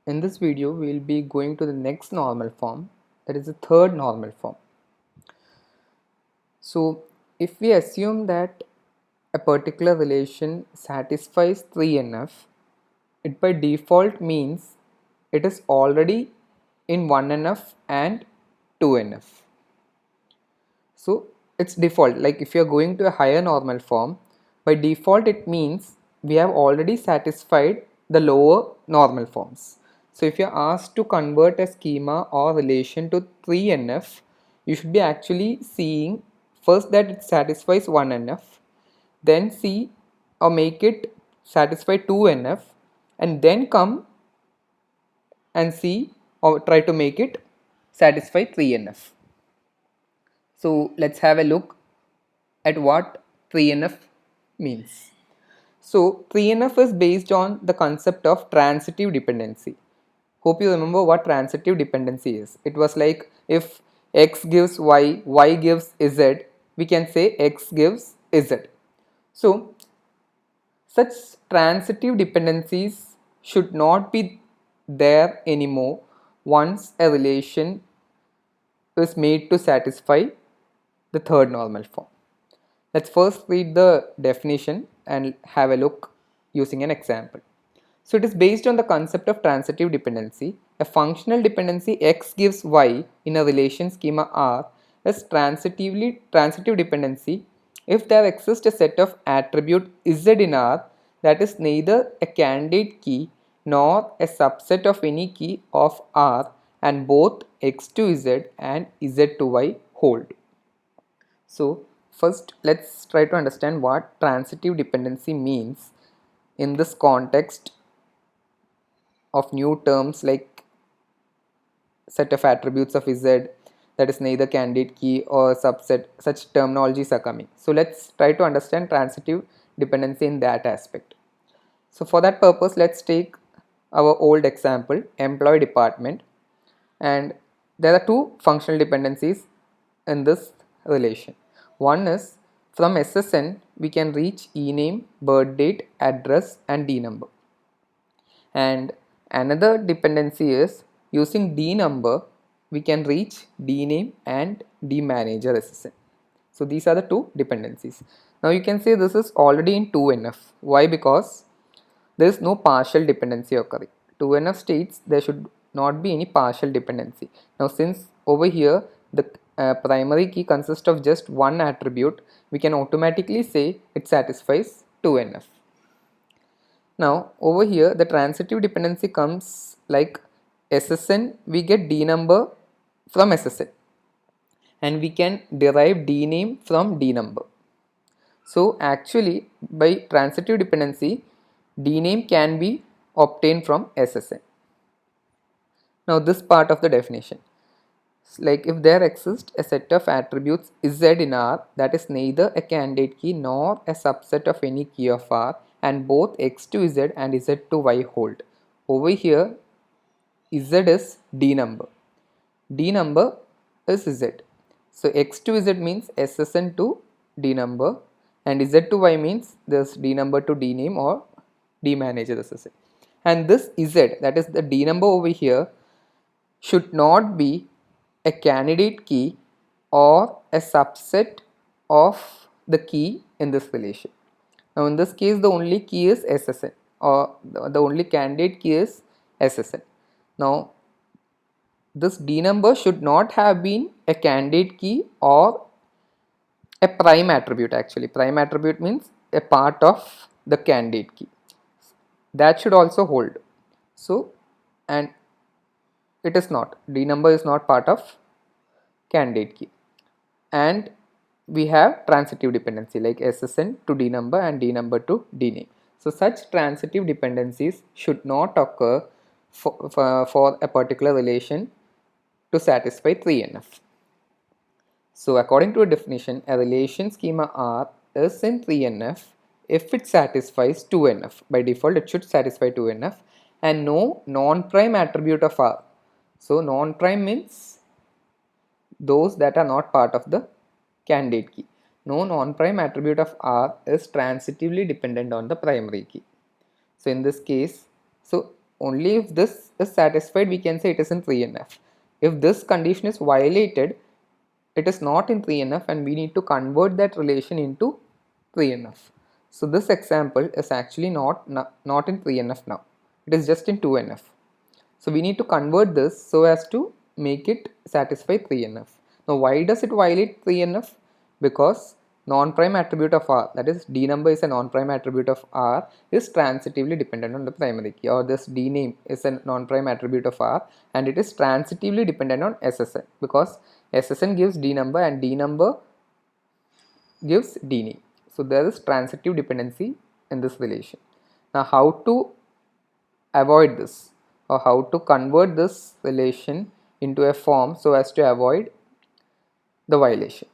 In this video, we will be going to the next normal form, that is the third normal form. So, if we assume that a particular relation satisfies 3NF, it by default means it is already in 1NF and 2NF. So, it's default, like if you are going to a higher normal form, by default it means we have already satisfied the lower normal forms. So if you are asked to convert a schema or relation to 3NF, you should be actually seeing first that it satisfies 1NF, then see or make it satisfy 2NF, and then come and see or try to make it satisfy 3NF. So let's have a look at what 3NF means. So 3NF is based on the concept of transitive dependency. Hope you remember what transitive dependency is. It was like if x gives y, y gives z, we can say x gives z. So such transitive dependencies should not be there anymore once a relation is made to satisfy the third normal form. Let's first read the definition and have a look using an example. So it is based on the concept of transitive dependency. A functional dependency x gives y in a relation schema R is transitive dependency if there exists a set of attribute z in R that is neither a candidate key nor a subset of any key of R and both x to z and z to y hold. So first let's try to understand what transitive dependency means in this context of new terms like set of attributes of z that is neither candidate key or subset. Such terminologies are coming. So let's try to understand transitive dependency in that aspect. So for that purpose, let's take our old example, employee department, and there are two functional dependencies in this relation. One is from SSN we can reach ename, birth date, address and dnumber, and another dependency is using dnumber we can reach dname and dmanager SSN. So these are the two dependencies. Now you can say this is already in 2NF. Why? Because there is no partial dependency occurring. 2NF states there should not be any partial dependency. Now since over here the primary key consists of just one attribute, we can automatically say it satisfies 2NF. Now over here the transitive dependency comes like SSN, we get dnumber from SSN and we can derive dname from dnumber. So actually by transitive dependency dname can be obtained from SSN. Now this part of the definition, like if there exists a set of attributes z in R that is neither a candidate key nor a subset of any key of R and both x to z and z to y hold. Over here z is dnumber, dnumber is z. So x to z means SSN to dnumber and z to y means this dnumber to dname or dmanager SSN. And this z, that is the dnumber over here, should not be a candidate key or a subset of the key in this relation. Now in this case the only key is SSN or the only candidate key is SSN. Now this dnumber should not have been a candidate key or a prime attribute. Actually prime attribute means a part of the candidate key, that should also hold. So and it is not, dnumber is not part of candidate key, and we have transitive dependency like SSN to dnumber and dnumber to dname. So such transitive dependencies should not occur for a particular relation to satisfy 3NF. So according to a definition, a relation schema R is in 3NF if it satisfies 2NF. By default it should satisfy 2NF and no non-prime attribute of R. So non-prime means those that are not part of the candidate key. No non-prime attribute of R is transitively dependent on the primary key. So in this case, so only if this is satisfied we can say it is in 3NF. If this condition is violated, it is not in 3NF and we need to convert that relation into 3NF. So this example is actually not in 3NF now. It is just in 2NF. So we need to convert this so as to make it satisfy 3NF. Now why does it violate 3NF? Because non-prime attribute of R, that is D number is a non-prime attribute of R, is transitively dependent on the primary key, or this D name is a non-prime attribute of R and it is transitively dependent on SSN, because SSN gives D number and D number gives D name. So there is transitive dependency in this relation. Now how to avoid this, or how to convert this relation into a form so as to avoid the violation?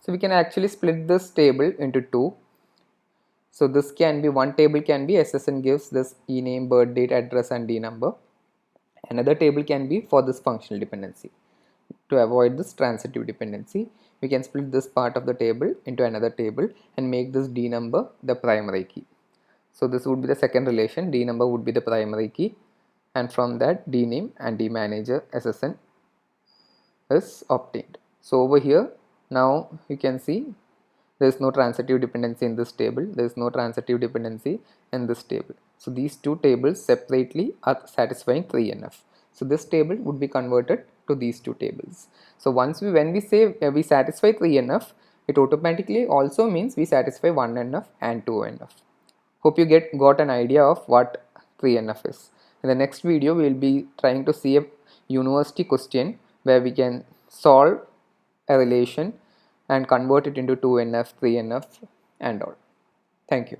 So we can actually split this table into two. So this can be, one table can be SSN gives this E name, birth date, address and D number. Another table can be for this functional dependency. To avoid this transitive dependency, we can split this part of the table into another table and make this D number the primary key. So this would be the second relation, D number would be the primary key, and from that D name and D manager SSN is obtained. So over here now you can see there is no transitive dependency in this table, there is no transitive dependency in this table. So these two tables separately are satisfying 3NF. So this table would be converted to these two tables. So when we say we satisfy 3NF, it automatically also means we satisfy 1NF and 2NF. Hope you got an idea of what 3NF is. In the next video we will be trying to see a university question where we can solve a relation and convert it into 2NF, 3NF and all. Thank you.